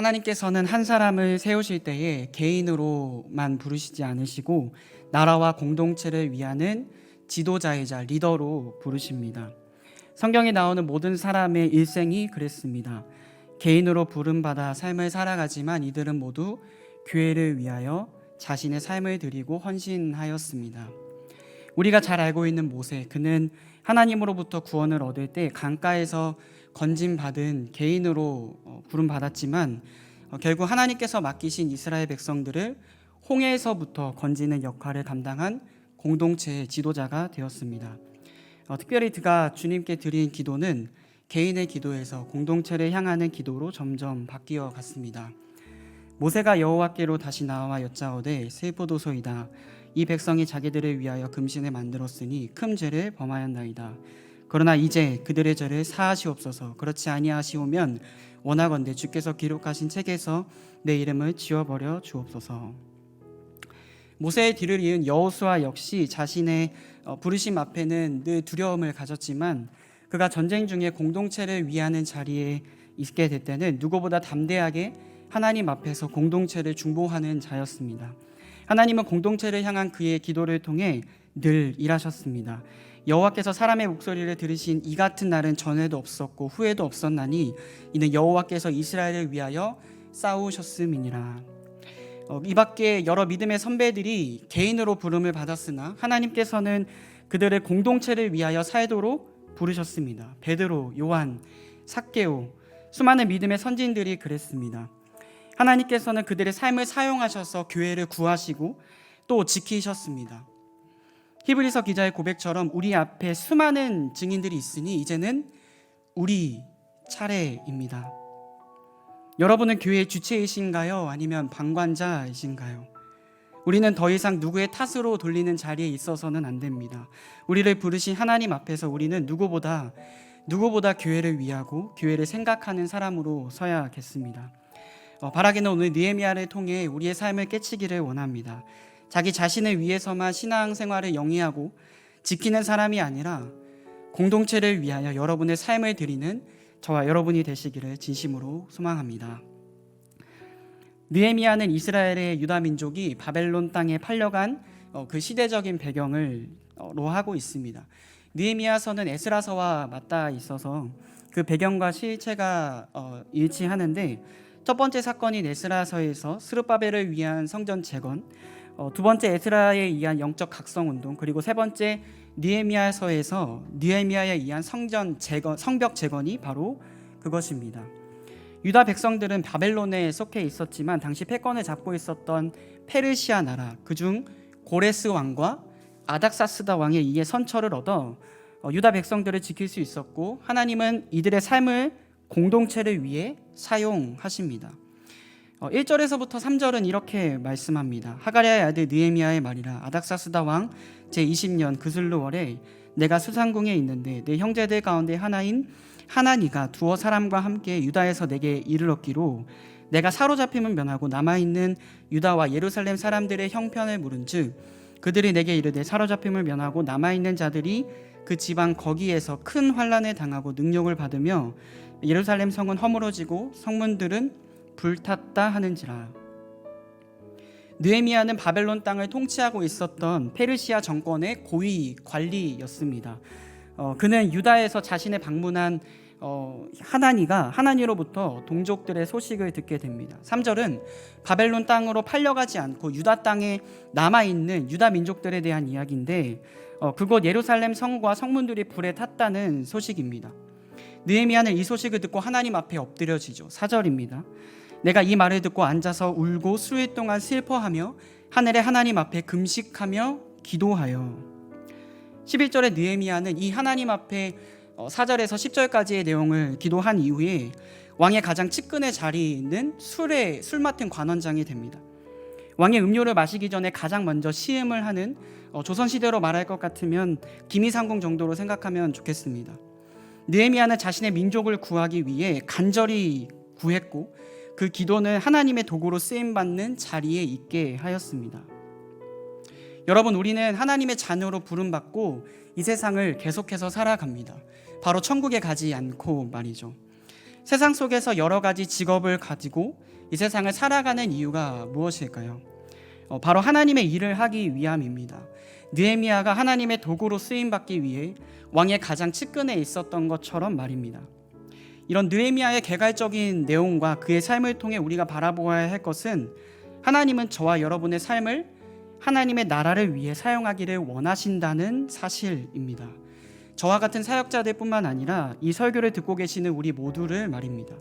하나님께서는 한 사람을 세우실 때에 개인으로만 부르시지 않으시고 나라와 공동체를 위하는 지도자이자 리더로 부르십니다. 성경에 나오는 모든 사람의 일생이 그랬습니다. 개인으로 부름받아 삶을 살아가지만 이들은 모두 교회를 위하여 자신의 삶을 드리고 헌신하였습니다. 우리가 잘 알고 있는 모세, 그는 하나님으로부터 구원을 얻을 때 강가에서 건짐받은 개인으로 부름받았지만 결국 하나님께서 맡기신 이스라엘 백성들을 홍해에서부터 건지는 역할을 감당한 공동체의 지도자가 되었습니다. 특별히 그가 주님께 드린 기도는 개인의 기도에서 공동체를 향하는 기도로 점점 바뀌어 갔습니다. 모세가 여호와께로 다시 나와 여짜오되 슬프도소이다. 이 백성이 자기들을 위하여 금신을 만들었으니 큰 죄를 범하였나이다. 그러나 이제 그들의 죄를 사하시옵소서. 그렇지 아니하시오면 원하건대 주께서 기록하신 책에서 내 이름을 지워버려 주옵소서. 모세의 뒤를 이은 여호수아 역시 자신의 부르심 앞에는 늘 두려움을 가졌지만 그가 전쟁 중에 공동체를 위하는 자리에 있게 될 때는 누구보다 담대하게 하나님 앞에서 공동체를 중보하는 자였습니다. 하나님은 공동체를 향한 그의 기도를 통해 늘 일하셨습니다. 여호와께서 사람의 목소리를 들으신 이 같은 날은 전에도 없었고 후에도 없었나니 이는 여호와께서 이스라엘을 위하여 싸우셨음이니라. 이 밖에 여러 믿음의 선배들이 개인으로 부름을 받았으나 하나님께서는 그들의 공동체를 위하여 살도록 부르셨습니다. 베드로, 요한, 삭개오, 수많은 믿음의 선진들이 그랬습니다. 하나님께서는 그들의 삶을 사용하셔서 교회를 구하시고 또 지키셨습니다. 히브리서 기자의 고백처럼 우리 앞에 수많은 증인들이 있으니 이제는 우리 차례입니다. 여러분은 교회의 주체이신가요? 아니면 방관자이신가요? 우리는 더 이상 누구의 탓으로 돌리는 자리에 있어서는 안 됩니다. 우리를 부르신 하나님 앞에서 우리는 누구보다 교회를 위하고 교회를 생각하는 사람으로 서야겠습니다. 바라기는 오늘 느헤미야를 통해 우리의 삶을 깨치기를 원합니다. 자기 자신을 위해서만 신앙생활을 영위하고 지키는 사람이 아니라 공동체를 위하여 여러분의 삶을 드리는 저와 여러분이 되시기를 진심으로 소망합니다. 느헤미야는 이스라엘의 유다 민족이 바벨론 땅에 팔려간 그 시대적인 배경을 하고 있습니다. 느헤미야서는 에스라서와 맞닿아 있어서 그 배경과 실체가 일치하는데 첫 번째 사건인 에스라서에서 스룹바벨을 위한 성전 재건, 두 번째 에스라에 의한 영적 각성 운동, 그리고 세 번째 느헤미야서에서 느헤미야에 의한 성벽 재건이 바로 그것입니다. 유다 백성들은 바벨론에 속해 있었지만 당시 패권을 잡고 있었던 페르시아 나라, 그중 고레스 왕과 아닥사스다 왕에 의해 선처를 얻어 유다 백성들을 지킬 수 있었고 하나님은 이들의 삶을 공동체를 위해 사용하십니다. 1절에서부터 3절은 이렇게 말씀합니다. 하가랴의 아들 느헤미야의 말이라. 아닥사스다 왕 제20년 그슬루월에 내가 수상궁에 있는데 내 형제들 가운데 하나인 하나니가 두어 사람과 함께 유다에서 내게 이르렀기로 내가 사로잡힘을 면하고 남아있는 유다와 예루살렘 사람들의 형편을 물은즉 그들이 내게 이르되 사로잡힘을 면하고 남아있는 자들이 그 지방 거기에서 큰 환난을 당하고 능욕을 받으며 예루살렘 성은 허물어지고 성문들은 불탔다 하는지라. 느헤미야는 바벨론 땅을 통치하고 있었던 페르시아 정권의 고위 관리였습니다. 그는 유다에서 자신의 방문한 하나니로부터 동족들의 소식을 듣게 됩니다. 3절은 바벨론 땅으로 팔려가지 않고 유다 땅에 남아있는 유다 민족들에 대한 이야기인데 그곳 예루살렘 성과 성문들이 불에 탔다는 소식입니다. 느헤미야는 이 소식을 듣고 하나님 앞에 엎드려지죠. 4절입니다. 내가 이 말을 듣고 앉아서 울고 수일 동안 슬퍼하며 하늘의 하나님 앞에 금식하며 기도하여. 11절에 느헤미야는 이 하나님 앞에 4절에서 10절까지의 내용을 기도한 이후에 왕의 가장 측근의 자리에 있는 술 맡은 관원장이 됩니다. 왕의 음료를 마시기 전에 가장 먼저 시음을 하는 조선시대로 말할 것 같으면 기미상궁 정도로 생각하면 좋겠습니다. 느헤미야는 자신의 민족을 구하기 위해 간절히 구했고 그 기도는 하나님의 도구로 쓰임받는 자리에 있게 하였습니다. 여러분, 우리는 하나님의 자녀로 부름받고 이 세상을 계속해서 살아갑니다. 바로 천국에 가지 않고 말이죠. 세상 속에서 여러 가지 직업을 가지고 이 세상을 살아가는 이유가 무엇일까요? 바로 하나님의 일을 하기 위함입니다. 느헤미야가 하나님의 도구로 쓰임받기 위해 왕의 가장 측근에 있었던 것처럼 말입니다. 이런 느헤미야의 개괄적인 내용과 그의 삶을 통해 우리가 바라보아야 할 것은 하나님은 저와 여러분의 삶을 하나님의 나라를 위해 사용하기를 원하신다는 사실입니다. 저와 같은 사역자들 뿐만 아니라 이 설교를 듣고 계시는 우리 모두를 말입니다.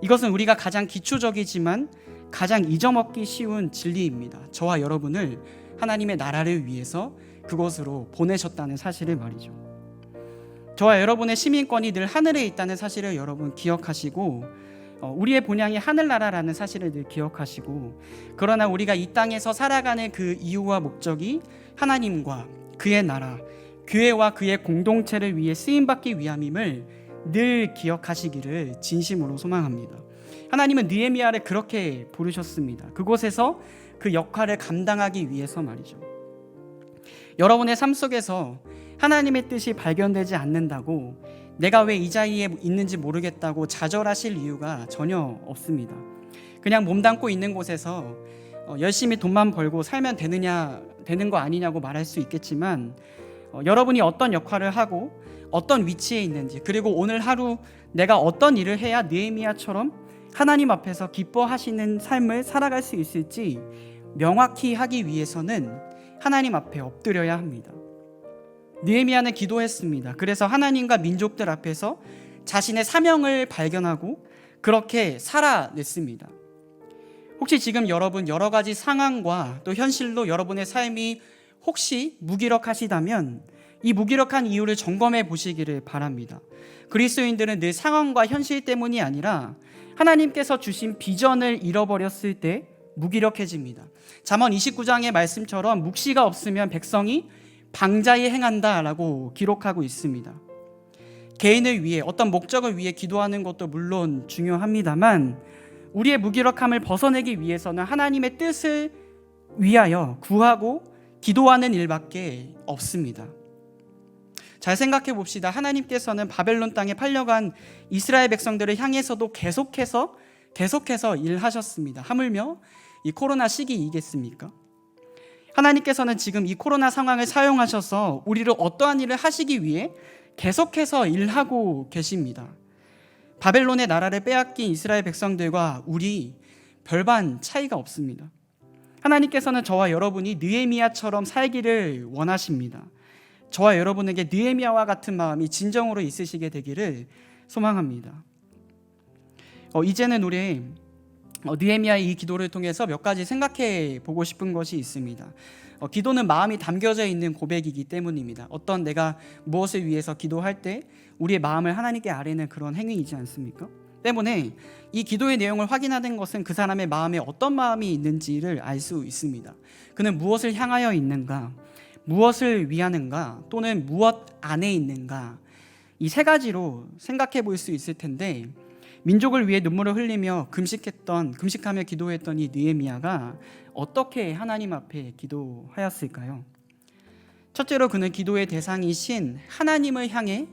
이것은 우리가 가장 기초적이지만 가장 잊어먹기 쉬운 진리입니다. 저와 여러분을 하나님의 나라를 위해서 그곳으로 보내셨다는 사실을 말이죠. 저와 여러분의 시민권이 늘 하늘에 있다는 사실을 여러분 기억하시고, 우리의 본향이 하늘나라라는 사실을 늘 기억하시고, 그러나 우리가 이 땅에서 살아가는 그 이유와 목적이 하나님과 그의 나라, 교회와 그의 공동체를 위해 쓰임받기 위함임을 늘 기억하시기를 진심으로 소망합니다. 하나님은 느헤미야를 그렇게 부르셨습니다. 그곳에서 그 역할을 감당하기 위해서 말이죠. 여러분의 삶 속에서 하나님의 뜻이 발견되지 않는다고 내가 왜 이 자리에 있는지 모르겠다고 좌절하실 이유가 전혀 없습니다. 그냥 몸담고 있는 곳에서 열심히 돈만 벌고 살면 되는 거 아니냐고 말할 수 있겠지만, 여러분이 어떤 역할을 하고 어떤 위치에 있는지, 그리고 오늘 하루 내가 어떤 일을 해야 느헤미야처럼 하나님 앞에서 기뻐하시는 삶을 살아갈 수 있을지 명확히 하기 위해서는 하나님 앞에 엎드려야 합니다. 느헤미야는 기도했습니다. 그래서 하나님과 민족들 앞에서 자신의 사명을 발견하고 그렇게 살아냈습니다. 혹시 지금 여러분 여러 가지 상황과 또 현실로 여러분의 삶이 혹시 무기력하시다면 이 무기력한 이유를 점검해 보시기를 바랍니다. 그리스도인들은 늘 상황과 현실 때문이 아니라 하나님께서 주신 비전을 잃어버렸을 때 무기력해집니다. 잠언 29장의 말씀처럼 묵시가 없으면 백성이 방자히 행한다라고 기록하고 있습니다. 개인을 위해 어떤 목적을 위해 기도하는 것도 물론 중요합니다만, 우리의 무기력함을 벗어내기 위해서는 하나님의 뜻을 위하여 구하고 기도하는 일밖에 없습니다. 잘 생각해 봅시다. 하나님께서는 바벨론 땅에 팔려간 이스라엘 백성들을 향해서도 계속해서 일하셨습니다. 하물며 이 코로나 시기이겠습니까? 하나님께서는 지금 이 코로나 상황을 사용하셔서 우리를 어떠한 일을 하시기 위해 계속해서 일하고 계십니다. 바벨론의 나라를 빼앗긴 이스라엘 백성들과 우리 별반 차이가 없습니다. 하나님께서는 저와 여러분이 느헤미야처럼 살기를 원하십니다. 저와 여러분에게 느헤미야와 같은 마음이 진정으로 있으시게 되기를 소망합니다. 이제는 우리 느헤미야의 이 기도를 통해서 몇 가지 생각해 보고 싶은 것이 있습니다. 기도는 마음이 담겨져 있는 고백이기 때문입니다. 어떤 내가 무엇을 위해서 기도할 때 우리의 마음을 하나님께 아뢰는 그런 행위이지 않습니까? 때문에 이 기도의 내용을 확인하는 것은 그 사람의 마음에 어떤 마음이 있는지를 알 수 있습니다. 그는 무엇을 향하여 있는가, 무엇을 위하는가, 또는 무엇 안에 있는가, 이 세 가지로 생각해 볼 수 있을 텐데, 민족을 위해 눈물을 흘리며 금식하며 기도했던 이 느헤미야가 어떻게 하나님 앞에 기도하였을까요? 첫째로 그는 기도의 대상이신 하나님을 향해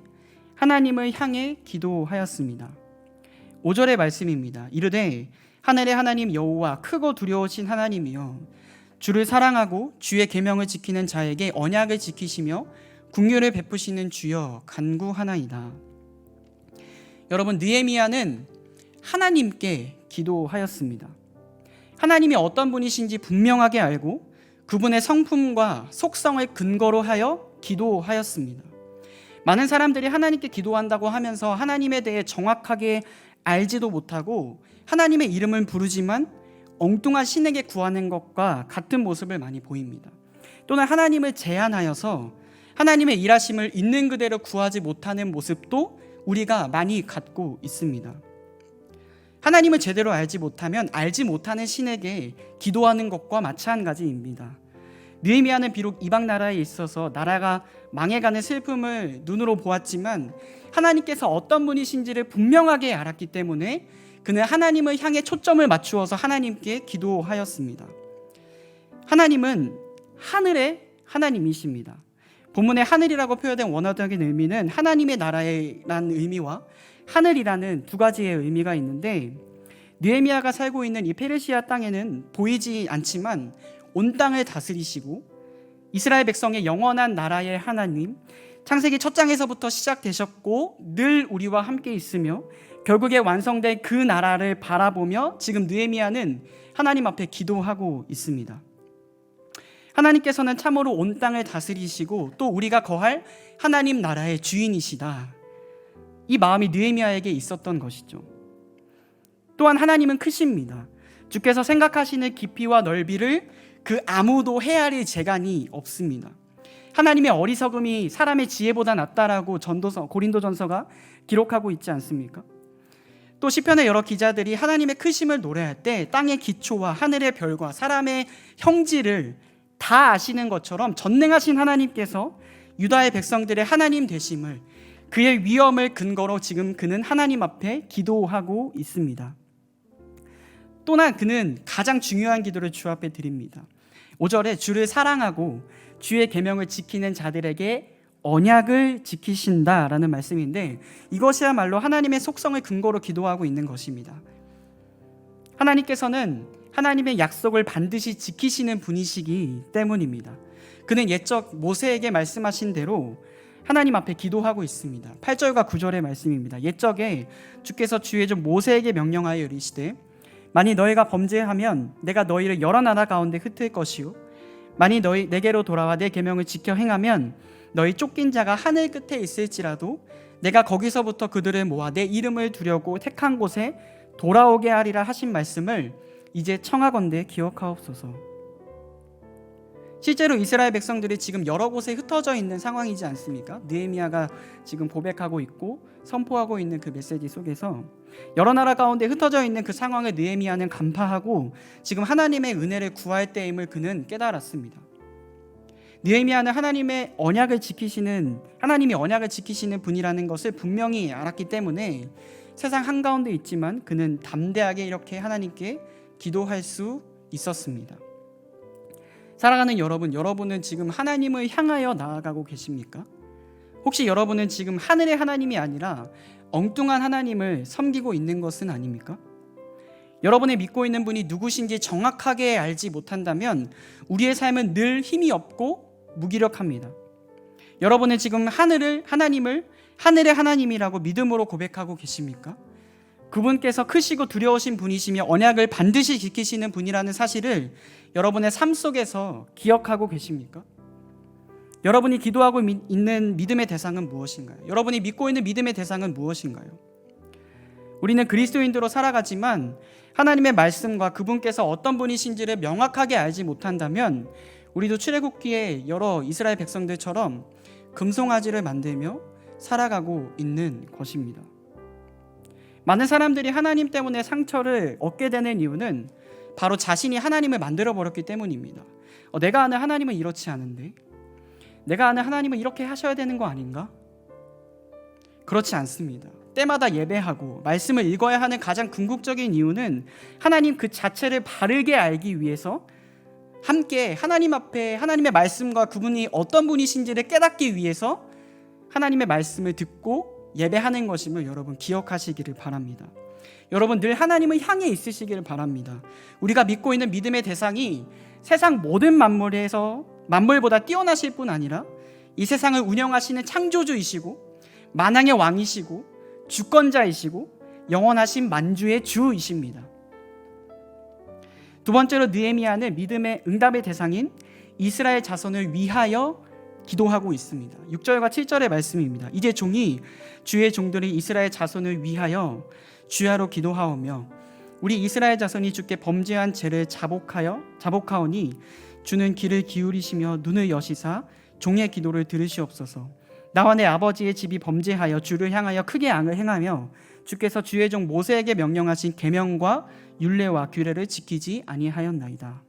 기도하였습니다. 5절의 말씀입니다. 이르되 하늘의 하나님 여호와 크고 두려우신 하나님이여, 주를 사랑하고 주의 계명을 지키는 자에게 언약을 지키시며 긍휼을 베푸시는 주여 간구하나이다. 여러분, 느헤미야는 하나님께 기도하였습니다. 하나님이 어떤 분이신지 분명하게 알고 그분의 성품과 속성을 근거로 하여 기도하였습니다. 많은 사람들이 하나님께 기도한다고 하면서 하나님에 대해 정확하게 알지도 못하고 하나님의 이름을 부르지만 엉뚱한 신에게 구하는 것과 같은 모습을 많이 보입니다. 또는 하나님을 제한하여서 하나님의 일하심을 있는 그대로 구하지 못하는 모습도 우리가 많이 갖고 있습니다. 하나님을 제대로 알지 못하면 알지 못하는 신에게 기도하는 것과 마찬가지입니다. 느헤미야는 비록 이방 나라에 있어서 나라가 망해가는 슬픔을 눈으로 보았지만 하나님께서 어떤 분이신지를 분명하게 알았기 때문에 그는 하나님을 향해 초점을 맞추어서 하나님께 기도하였습니다. 하나님은 하늘의 하나님이십니다. 본문의 하늘이라고 표현된 원어적인 의미는 하나님의 나라라는 의미와 하늘이라는 두 가지의 의미가 있는데, 느헤미야가 살고 있는 이 페르시아 땅에는 보이지 않지만 온 땅을 다스리시고 이스라엘 백성의 영원한 나라의 하나님, 창세기 첫 장에서부터 시작되셨고 늘 우리와 함께 있으며 결국에 완성될 그 나라를 바라보며 지금 느헤미야는 하나님 앞에 기도하고 있습니다. 하나님께서는 참으로 온 땅을 다스리시고 또 우리가 거할 하나님 나라의 주인이시다, 이 마음이 느헤미야에게 있었던 것이죠. 또한 하나님은 크십니다. 주께서 생각하시는 깊이와 넓이를 그 아무도 헤아릴 재간이 없습니다. 하나님의 어리석음이 사람의 지혜보다 낫다라고 고린도전서가 기록하고 있지 않습니까? 또 시편의 여러 기자들이 하나님의 크심을 노래할 때 땅의 기초와 하늘의 별과 사람의 형질을 다 아시는 것처럼 전능하신 하나님께서 유다의 백성들의 하나님 되심을, 그의 위엄을 근거로 지금 그는 하나님 앞에 기도하고 있습니다. 또한 그는 가장 중요한 기도를 주 앞에 드립니다. 5절에 주를 사랑하고 주의 계명을 지키는 자들에게 언약을 지키신다라는 말씀인데, 이것이야말로 하나님의 속성을 근거로 기도하고 있는 것입니다. 하나님께서는 하나님의 약속을 반드시 지키시는 분이시기 때문입니다. 그는 옛적 모세에게 말씀하신 대로 하나님 앞에 기도하고 있습니다. 8절과 9절의 말씀입니다. 옛적에 주께서 주의 종 모세에게 명령하여 이르시되 만일 너희가 범죄하면 내가 너희를 여러 나라 가운데 흩을 것이요 만일 너희 내게로 돌아와 내 계명을 지켜 행하면 너희 쫓긴 자가 하늘 끝에 있을지라도 내가 거기서부터 그들을 모아 내 이름을 두려고 택한 곳에 돌아오게 하리라 하신 말씀을 이제 청하건대 기억하옵소서. 실제로 이스라엘 백성들이 지금 여러 곳에 흩어져 있는 상황이지 않습니까? 느헤미야가 지금 고백하고 있고 선포하고 있는 그 메시지 속에서 여러 나라 가운데 흩어져 있는 그 상황을 느헤미야는 간파하고 지금 하나님의 은혜를 구할 때임을 그는 깨달았습니다. 느헤미야는 하나님이 언약을 지키시는 분이라는 것을 분명히 알았기 때문에 세상 한가운데 있지만 그는 담대하게 이렇게 하나님께 기도할 수 있었습니다. 사랑하는 여러분, 여러분은 지금 하나님을 향하여 나아가고 계십니까? 혹시 여러분은 지금 하늘의 하나님이 아니라 엉뚱한 하나님을 섬기고 있는 것은 아닙니까? 여러분의 믿고 있는 분이 누구신지 정확하게 알지 못한다면 우리의 삶은 늘 힘이 없고 무기력합니다. 여러분은 지금 하늘의 하나님이라고 믿음으로 고백하고 계십니까? 그분께서 크시고 두려우신 분이시며 언약을 반드시 지키시는 분이라는 사실을 여러분의 삶 속에서 기억하고 계십니까? 여러분이 기도하고 있는 믿음의 대상은 무엇인가요? 여러분이 믿고 있는 믿음의 대상은 무엇인가요? 우리는 그리스도인으로 살아가지만 하나님의 말씀과 그분께서 어떤 분이신지를 명확하게 알지 못한다면 우리도 출애굽기의 여러 이스라엘 백성들처럼 금송아지를 만들며 살아가고 있는 것입니다. 많은 사람들이 하나님 때문에 상처를 얻게 되는 이유는 바로 자신이 하나님을 만들어버렸기 때문입니다. 내가 아는 하나님은 이렇지 않은데, 내가 아는 하나님은 이렇게 하셔야 되는 거 아닌가? 그렇지 않습니다. 때마다 예배하고 말씀을 읽어야 하는 가장 궁극적인 이유는 하나님 그 자체를 바르게 알기 위해서 함께 하나님 앞에 하나님의 말씀과 그분이 어떤 분이신지를 깨닫기 위해서 하나님의 말씀을 듣고 예배하는 것임을 여러분 기억하시기를 바랍니다. 여러분 늘 하나님을 향해 있으시기를 바랍니다. 우리가 믿고 있는 믿음의 대상이 세상 모든 만물보다 뛰어나실 뿐 아니라 이 세상을 운영하시는 창조주이시고 만왕의 왕이시고 주권자이시고 영원하신 만주의 주이십니다. 두 번째로 느헤미야는 믿음의 응답의 대상인 이스라엘 자손을 위하여 기도하고 있습니다. 6절과 7절의 말씀입니다. 이제 종이 주의 종들이 이스라엘 자손을 위하여 주야로 기도하오며 우리 이스라엘 자손이 주께 범죄한 죄를 자복하오니 주는 귀를 기울이시며 눈을 여시사 종의 기도를 들으시옵소서. 나와 내 아버지의 집이 범죄하여 주를 향하여 크게 앙을 행하며 주께서 주의 종 모세에게 명령하신 계명과 율례와 규례를 지키지 아니하였나이다.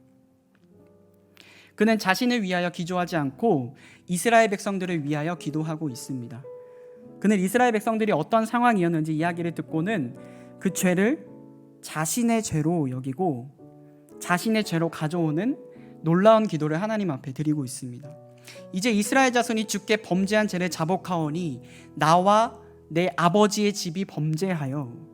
그는 자신을 위하여 기도하지 않고 이스라엘 백성들을 위하여 기도하고 있습니다. 그는 이스라엘 백성들이 어떤 상황이었는지 이야기를 듣고는 그 죄를 자신의 죄로 여기고 자신의 죄로 가져오는 놀라운 기도를 하나님 앞에 드리고 있습니다. 이제 이스라엘 자손이 주께 범죄한 죄를 자복하오니 나와 내 아버지의 집이 범죄하여.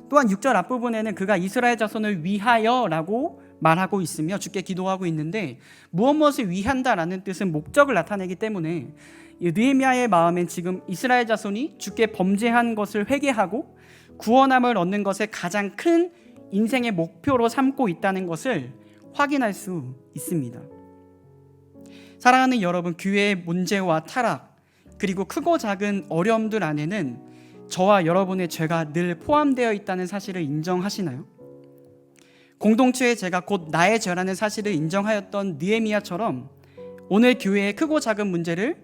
또한 6절 앞부분에는 그가 이스라엘 자손을 위하여라고 말하고 있으며 주께 기도하고 있는데, 무엇을 위한다라는 뜻은 목적을 나타내기 때문에 느헤미야의 마음엔 지금 이스라엘 자손이 주께 범죄한 것을 회개하고 구원함을 얻는 것을 가장 큰 인생의 목표로 삼고 있다는 것을 확인할 수 있습니다. 사랑하는 여러분, 교회의 문제와 타락, 그리고 크고 작은 어려움들 안에는 저와 여러분의 죄가 늘 포함되어 있다는 사실을 인정하시나요? 공동체의 죄가 곧 나의 죄라는 사실을 인정하였던 느헤미야처럼 오늘 교회의 크고 작은 문제를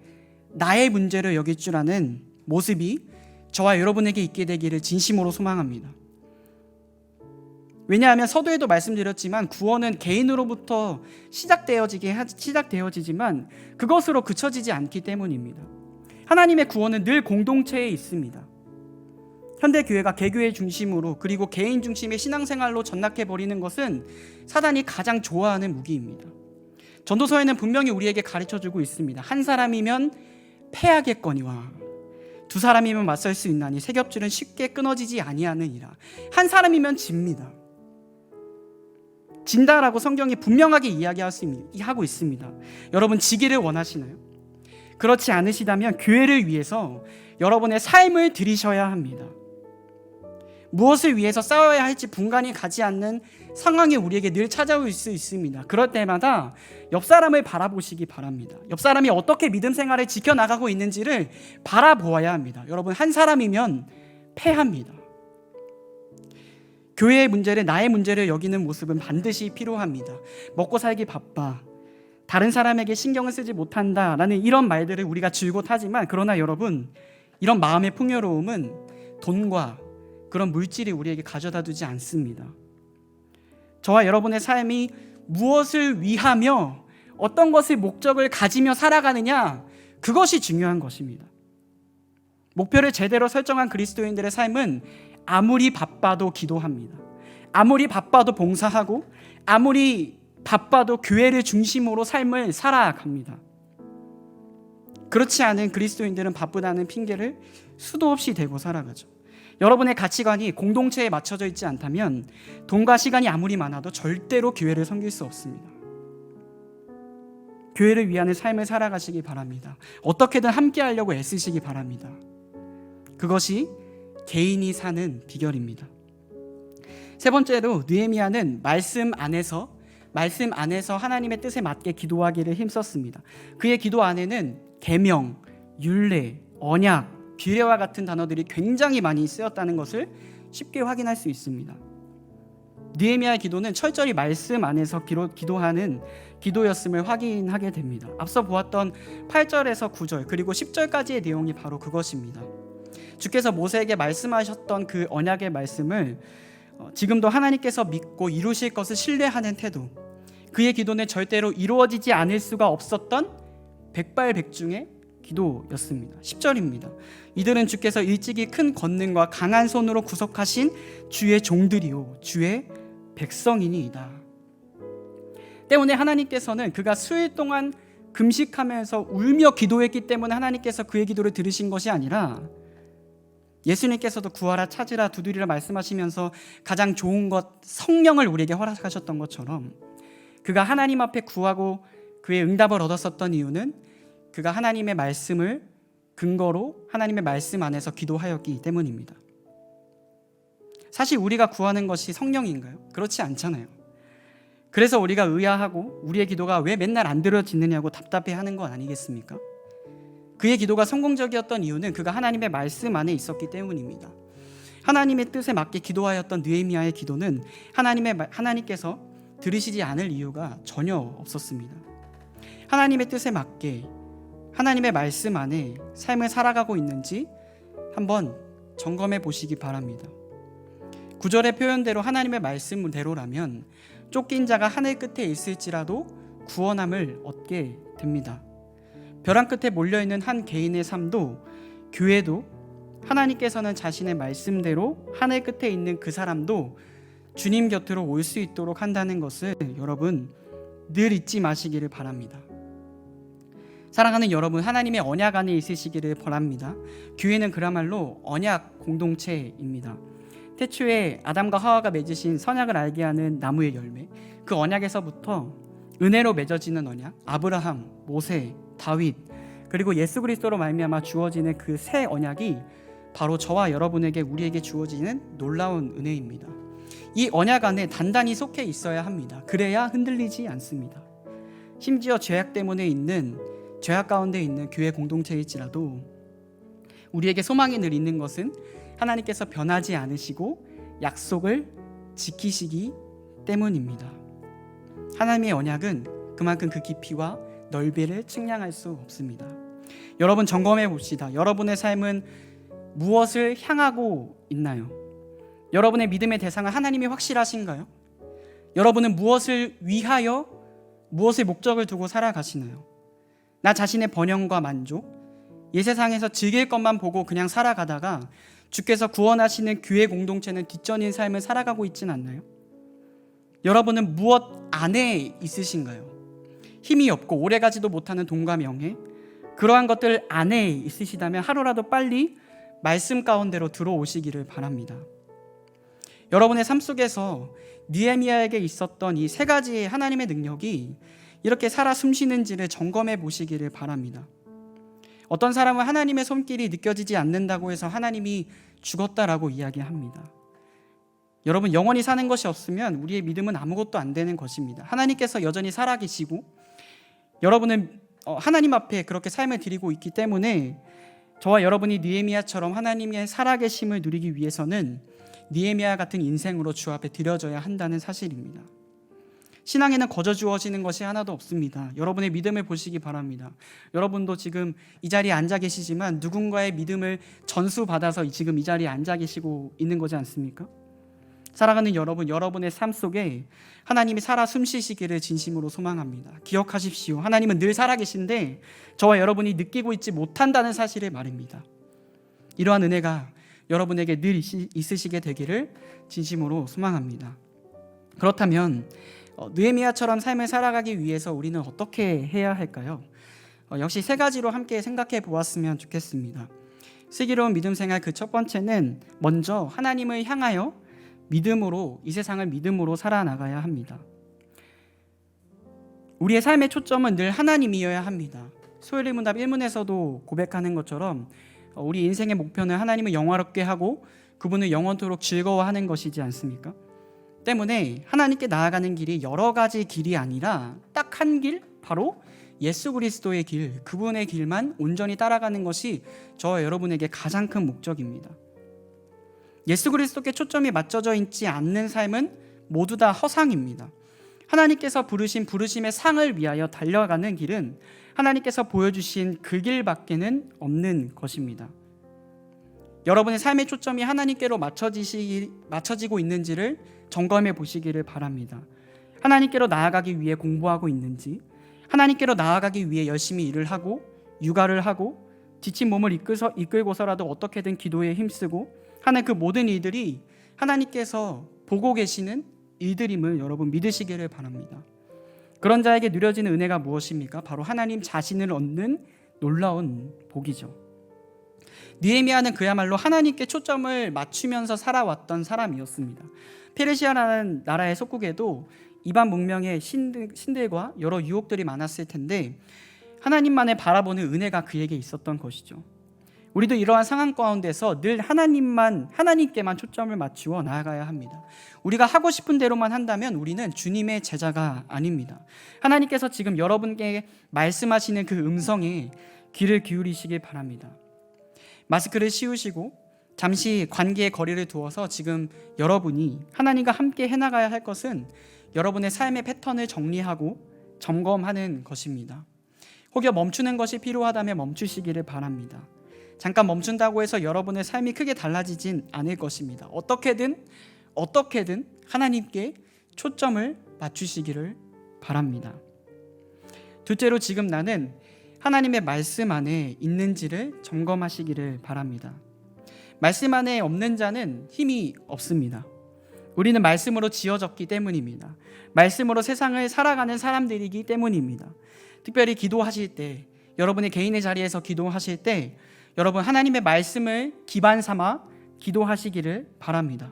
나의 문제로 여길 줄 아는 모습이 저와 여러분에게 있게 되기를 진심으로 소망합니다. 왜냐하면 서두에도 말씀드렸지만 구원은 개인으로부터 시작되어지지만 그것으로 그쳐지지 않기 때문입니다. 하나님의 구원은 늘 공동체에 있습니다. 현대교회가 개교회 중심으로 그리고 개인 중심의 신앙생활로 전락해버리는 것은 사단이 가장 좋아하는 무기입니다. 전도서에는 분명히 우리에게 가르쳐주고 있습니다. 한 사람이면 패하겠거니와 두 사람이면 맞설 수 있나니 세 겹줄은 쉽게 끊어지지 아니하느니라. 한 사람이면 집니다. 진다라고 성경이 분명하게 이야기하고 있습니다. 여러분, 지기를 원하시나요? 그렇지 않으시다면 교회를 위해서 여러분의 삶을 들이셔야 합니다. 무엇을 위해서 싸워야 할지 분간이 가지 않는 상황이 우리에게 늘 찾아올 수 있습니다. 그럴 때마다 옆 사람을 바라보시기 바랍니다. 옆 사람이 어떻게 믿음 생활을 지켜나가고 있는지를 바라보아야 합니다. 여러분, 한 사람이면 패합니다. 교회의 문제를 나의 문제를 여기는 모습은 반드시 필요합니다. 먹고 살기 바빠, 다른 사람에게 신경을 쓰지 못한다라는 이런 말들을 우리가 줄곧 하지만, 그러나 여러분, 이런 마음의 풍요로움은 돈과 그런 물질이 우리에게 가져다 두지 않습니다. 저와 여러분의 삶이 무엇을 위하며 어떤 것을 목적을 가지며 살아가느냐, 그것이 중요한 것입니다. 목표를 제대로 설정한 그리스도인들의 삶은 아무리 바빠도 기도합니다. 아무리 바빠도 봉사하고 아무리 바빠도 교회를 중심으로 삶을 살아갑니다. 그렇지 않은 그리스도인들은 바쁘다는 핑계를 수도 없이 대고 살아가죠. 여러분의 가치관이 공동체에 맞춰져 있지 않다면 돈과 시간이 아무리 많아도 절대로 교회를 섬길 수 없습니다. 교회를 위하는 삶을 살아가시기 바랍니다. 어떻게든 함께 하려고 애쓰시기 바랍니다. 그것이 개인이 사는 비결입니다. 세 번째로, 느헤미야는 말씀 안에서 하나님의 뜻에 맞게 기도하기를 힘썼습니다. 그의 기도 안에는 계명, 율례, 언약, 규례와 같은 단어들이 굉장히 많이 쓰였다는 것을 쉽게 확인할 수 있습니다. 느헤미야의 기도는 철저히 말씀 안에서 기도하는 기도였음을 확인하게 됩니다. 앞서 보았던 8절에서 9절 그리고 10절까지의 내용이 바로 그것입니다. 주께서 모세에게 말씀하셨던 그 언약의 말씀을 지금도 하나님께서 믿고 이루실 것을 신뢰하는 태도, 그의 기도는 절대로 이루어지지 않을 수가 없었던 백발백중의 기도였습니다. 10절입니다. 이들은 주께서 일찍이 큰 권능과 강한 손으로 구속하신 주의 종들이요 주의 백성이니이다. 때문에 하나님께서는 그가 수일 동안 금식하면서 울며 기도했기 때문에 하나님께서 그의 기도를 들으신 것이 아니라, 예수님께서도 구하라 찾으라 두드리라 말씀하시면서 가장 좋은 것 성령을 우리에게 허락하셨던 것처럼 그가 하나님 앞에 구하고 그의 응답을 얻었었던 이유는 그가 하나님의 말씀을 근거로 하나님의 말씀 안에서 기도하였기 때문입니다. 사실 우리가 구하는 것이 성령인가요? 그렇지 않잖아요. 그래서 우리가 의아하고 우리의 기도가 왜 맨날 안 들어지느냐고 답답해하는 건 아니겠습니까? 그의 기도가 성공적이었던 이유는 그가 하나님의 말씀 안에 있었기 때문입니다. 하나님의 뜻에 맞게 기도하였던 느헤미야의 기도는 하나님께서 들으시지 않을 이유가 전혀 없었습니다. 하나님의 뜻에 맞게 하나님의 말씀 안에 삶을 살아가고 있는지 한번 점검해 보시기 바랍니다. 9절의 표현대로 하나님의 말씀대로라면 쫓긴 자가 하늘 끝에 있을지라도 구원함을 얻게 됩니다. 벼랑 끝에 몰려있는 한 개인의 삶도, 교회도, 하나님께서는 자신의 말씀대로 하늘 끝에 있는 그 사람도 주님 곁으로 올 수 있도록 한다는 것을 여러분 늘 잊지 마시기를 바랍니다. 사랑하는 여러분, 하나님의 언약 안에 있으시기를 바랍니다. 교회는 그야말로 언약 공동체입니다. 태초에 아담과 하와가 맺으신 선악을 알게 하는 나무의 열매, 그 언약에서부터 은혜로 맺어지는 언약, 아브라함, 모세, 다윗, 그리고 예수 그리스도로 말미암아 주어지는 그 새 언약이 바로 저와 여러분에게, 우리에게 주어지는 놀라운 은혜입니다. 이 언약 안에 단단히 속해 있어야 합니다. 그래야 흔들리지 않습니다. 심지어 죄악 가운데 있는 교회 공동체일지라도 우리에게 소망이 늘 있는 것은 하나님께서 변하지 않으시고 약속을 지키시기 때문입니다. 하나님의 언약은 그만큼 그 깊이와 넓이를 측량할 수 없습니다. 여러분, 점검해 봅시다. 여러분의 삶은 무엇을 향하고 있나요? 여러분의 믿음의 대상은 하나님이 확실하신가요? 여러분은 무엇을 위하여, 무엇의 목적을 두고 살아가시나요? 나 자신의 번영과 만족, 이 세상에서 즐길 것만 보고 그냥 살아가다가 주께서 구원하시는 교회 공동체는 뒷전인 삶을 살아가고 있진 않나요? 여러분은 무엇 안에 있으신가요? 힘이 없고 오래가지도 못하는 돈과 명예, 그러한 것들 안에 있으시다면 하루라도 빨리 말씀 가운데로 들어오시기를 바랍니다. 여러분의 삶 속에서 느헤미야에게 있었던 이 세 가지의 하나님의 능력이 이렇게 살아 숨쉬는지를 점검해 보시기를 바랍니다. 어떤 사람은 하나님의 손길이 느껴지지 않는다고 해서 하나님이 죽었다라고 이야기합니다. 여러분, 영원히 사는 것이 없으면 우리의 믿음은 아무것도 안 되는 것입니다. 하나님께서 여전히 살아계시고 여러분은 하나님 앞에 그렇게 삶을 드리고 있기 때문에 저와 여러분이 느헤미야처럼 하나님의 살아계심을 누리기 위해서는 느헤미야 같은 인생으로 주 앞에 드려져야 한다는 사실입니다. 신앙에는 거저 주어지는 것이 하나도 없습니다. 여러분의 믿음을 보시기 바랍니다. 여러분도 지금 이 자리에 앉아 계시지만 누군가의 믿음을 전수받아서 지금 이 자리에 앉아 계시고 있는 거지 않습니까? 사랑하는 여러분, 여러분의 삶 속에 하나님이 살아 숨쉬시기를 진심으로 소망합니다. 기억하십시오. 하나님은 늘 살아계신데 저와 여러분이 느끼고 있지 못한다는 사실을 말입니다. 이러한 은혜가 여러분에게 늘 있으시게 되기를 진심으로 소망합니다. 그렇다면 느헤미야처럼 삶을 살아가기 위해서 우리는 어떻게 해야 할까요? 역시 세 가지로 함께 생각해 보았으면 좋겠습니다. 슬기로운 믿음 생활, 그 첫 번째는 먼저 하나님을 향하여 믿음으로, 이 세상을 믿음으로 살아나가야 합니다. 우리의 삶의 초점은 늘 하나님이어야 합니다. 소요리문답 1문에서도 고백하는 것처럼 우리 인생의 목표는 하나님을 영화롭게 하고 그분을 영원토록 즐거워하는 것이지 않습니까? 때문에 하나님께 나아가는 길이 여러 가지 길이 아니라 딱 한 길, 바로 예수 그리스도의 길, 그분의 길만 온전히 따라가는 것이 저와 여러분에게 가장 큰 목적입니다. 예수 그리스도께 초점이 맞춰져 있지 않는 삶은 모두 다 허상입니다. 하나님께서 부르신 부르심의 상을 위하여 달려가는 길은 하나님께서 보여주신 그 길밖에는 없는 것입니다. 여러분의 삶의 초점이 하나님께로 맞춰지고 있는지를 점검해 보시기를 바랍니다. 하나님께로 나아가기 위해 공부하고 있는지, 하나님께로 나아가기 위해 열심히 일을 하고 육아를 하고 지친 몸을 이끌고서라도 어떻게든 기도에 힘쓰고 하는 그 모든 일들이 하나님께서 보고 계시는 일들임을 여러분 믿으시기를 바랍니다. 그런 자에게 누려지는 은혜가 무엇입니까? 바로 하나님 자신을 얻는 놀라운 복이죠. 느헤미야는 그야말로 하나님께 초점을 맞추면서 살아왔던 사람이었습니다. 페르시아라는 나라의 속국에도 이방 문명의 신들과 여러 유혹들이 많았을 텐데 하나님만을 바라보는 은혜가 그에게 있었던 것이죠. 우리도 이러한 상황 가운데서 늘 하나님께만 초점을 맞추어 나아가야 합니다. 우리가 하고 싶은 대로만 한다면 우리는 주님의 제자가 아닙니다. 하나님께서 지금 여러분께 말씀하시는 그 음성에 귀를 기울이시길 바랍니다. 마스크를 씌우시고 잠시 관계의 거리를 두어서 지금 여러분이 하나님과 함께 해나가야 할 것은 여러분의 삶의 패턴을 정리하고 점검하는 것입니다. 혹여 멈추는 것이 필요하다면 멈추시기를 바랍니다. 잠깐 멈춘다고 해서 여러분의 삶이 크게 달라지진 않을 것입니다. 어떻게든 하나님께 초점을 맞추시기를 바랍니다. 둘째로, 지금 나는 하나님의 말씀 안에 있는지를 점검하시기를 바랍니다. 말씀 안에 없는 자는 힘이 없습니다. 우리는 말씀으로 지어졌기 때문입니다. 말씀으로 세상을 살아가는 사람들이기 때문입니다. 특별히 기도하실 때 여러분이 개인의 자리에서 기도하실 때 여러분 하나님의 말씀을 기반 삼아 기도하시기를 바랍니다.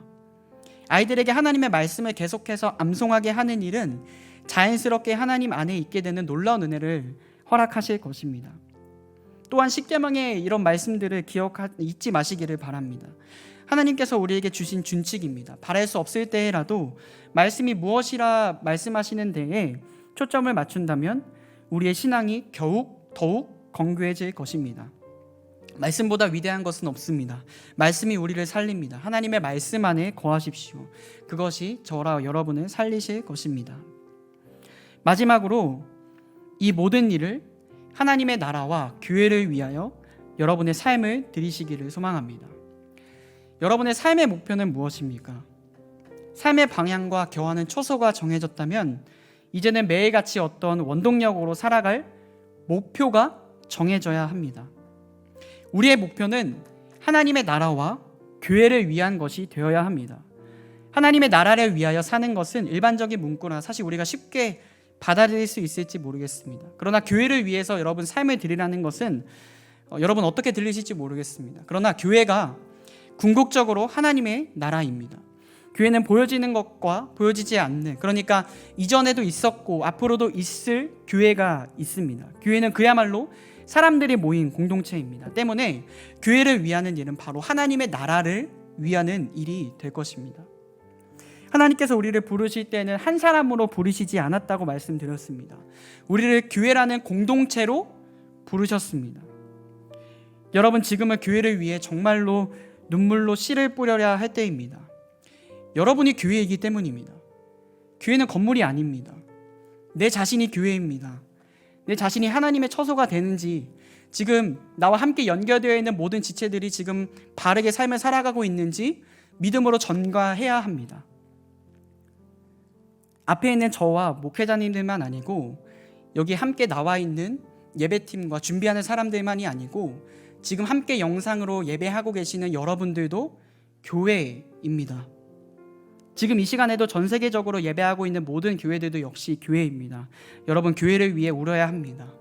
아이들에게 하나님의 말씀을 계속해서 암송하게 하는 일은 자연스럽게 하나님 안에 있게 되는 놀라운 은혜를 허락하실 것입니다. 또한 십계명의 이런 말씀들을 잊지 마시기를 바랍니다. 하나님께서 우리에게 주신 준칙입니다. 바랄 수 없을 때라도 말씀이 무엇이라 말씀하시는 데에 초점을 맞춘다면 우리의 신앙이 더욱 건강해질 것입니다. 말씀보다 위대한 것은 없습니다. 말씀이 우리를 살립니다. 하나님의 말씀 안에 거하십시오. 그것이 저와 여러분을 살리실 것입니다. 마지막으로 이 모든 일을 하나님의 나라와 교회를 위하여 여러분의 삶을 드리시기를 소망합니다. 여러분의 삶의 목표는 무엇입니까? 삶의 방향과 겨하는 초소가 정해졌다면 이제는 매일같이 어떤 원동력으로 살아갈 목표가 정해져야 합니다. 우리의 목표는 하나님의 나라와 교회를 위한 것이 되어야 합니다. 하나님의 나라를 위하여 사는 것은 일반적인 문구라 사실 우리가 쉽게 받아들일 수 있을지 모르겠습니다. 그러나 교회를 위해서 여러분 삶을 드리라는 것은 여러분 어떻게 들리실지 모르겠습니다. 그러나 교회가 궁극적으로 하나님의 나라입니다. 교회는 보여지는 것과 보여지지 않는, 그러니까 이전에도 있었고 앞으로도 있을 교회가 있습니다. 교회는 그야말로 사람들이 모인 공동체입니다. 때문에 교회를 위하는 일은 바로 하나님의 나라를 위하는 일이 될 것입니다. 하나님께서 우리를 부르실 때는 한 사람으로 부르시지 않았다고 말씀드렸습니다. 우리를 교회라는 공동체로 부르셨습니다. 여러분 지금은 교회를 위해 정말로 눈물로 씨를 뿌려야 할 때입니다. 여러분이 교회이기 때문입니다. 교회는 건물이 아닙니다. 내 자신이 교회입니다. 내 자신이 하나님의 처소가 되는지, 지금 나와 함께 연결되어 있는 모든 지체들이 지금 바르게 삶을 살아가고 있는지 믿음으로 전가해야 합니다. 앞에 있는 저와 목회자님들만 아니고 여기 함께 나와 있는 예배팀과 준비하는 사람들만이 아니고 지금 함께 영상으로 예배하고 계시는 여러분들도 교회입니다. 지금 이 시간에도 전 세계적으로 예배하고 있는 모든 교회들도 역시 교회입니다. 여러분 교회를 위해 울어야 합니다.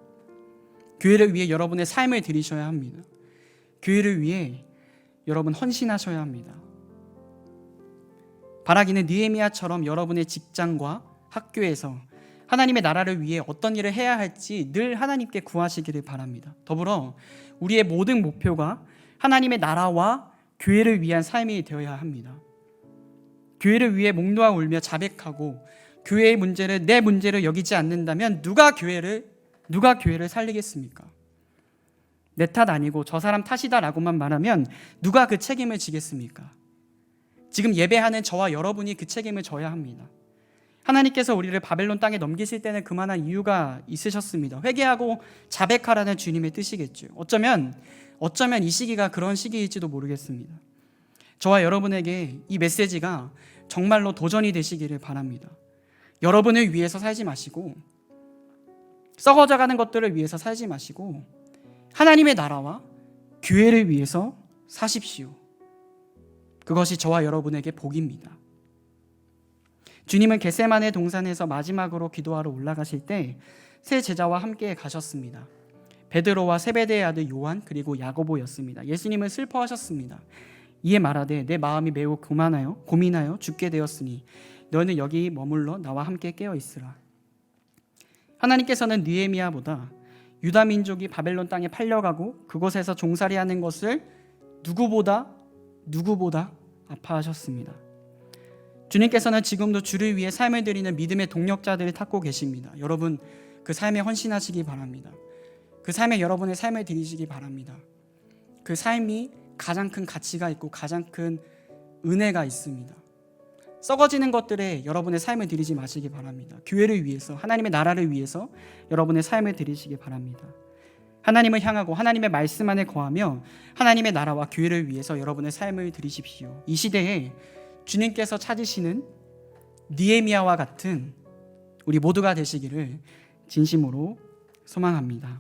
교회를 위해 여러분의 삶을 드리셔야 합니다. 교회를 위해 여러분 헌신하셔야 합니다. 바라기는 느헤미야처럼 여러분의 직장과 학교에서 하나님의 나라를 위해 어떤 일을 해야 할지 늘 하나님께 구하시기를 바랍니다. 더불어 우리의 모든 목표가 하나님의 나라와 교회를 위한 삶이 되어야 합니다. 교회를 위해 목 놓아 울며 자백하고 교회의 문제를 내 문제로 여기지 않는다면 누가 교회를 살리겠습니까? 내 탓 아니고 저 사람 탓이다라고만 말하면 누가 그 책임을 지겠습니까? 지금 예배하는 저와 여러분이 그 책임을 져야 합니다. 하나님께서 우리를 바벨론 땅에 넘기실 때는 그만한 이유가 있으셨습니다. 회개하고 자백하라는 주님의 뜻이겠죠. 어쩌면 이 시기가 그런 시기일지도 모르겠습니다. 저와 여러분에게 이 메시지가 정말로 도전이 되시기를 바랍니다. 여러분을 위해서 살지 마시고 썩어져가는 것들을 위해서 살지 마시고 하나님의 나라와 교회를 위해서 사십시오. 그것이 저와 여러분에게 복입니다. 주님은 겟세마네 동산에서 마지막으로 기도하러 올라가실 때 세 제자와 함께 가셨습니다. 베드로와 세베대의 아들 요한 그리고 야고보였습니다. 예수님은 슬퍼하셨습니다. 이에 말하되 내 마음이 매우 고민하여 죽게 되었으니 너는 여기 머물러 나와 함께 깨어 있으라. 하나님께서는 느헤미야보다 유다 민족이 바벨론 땅에 팔려가고 그곳에서 종살이하는 것을 누구보다 아파하셨습니다. 주님께서는 지금도 주를 위해 삶을 드리는 믿음의 동력자들을 찾고 계십니다. 여러분 그 삶에 헌신하시기 바랍니다. 그 삶에 여러분의 삶을 드리시기 바랍니다. 그 삶이 가장 큰 가치가 있고 가장 큰 은혜가 있습니다. 썩어지는 것들에 여러분의 삶을 드리지 마시기 바랍니다. 교회를 위해서, 하나님의 나라를 위해서 여러분의 삶을 드리시기 바랍니다. 하나님을 향하고 하나님의 말씀 안에 거하며 하나님의 나라와 교회를 위해서 여러분의 삶을 드리십시오. 이 시대에 주님께서 찾으시는 느헤미야와 같은 우리 모두가 되시기를 진심으로 소망합니다.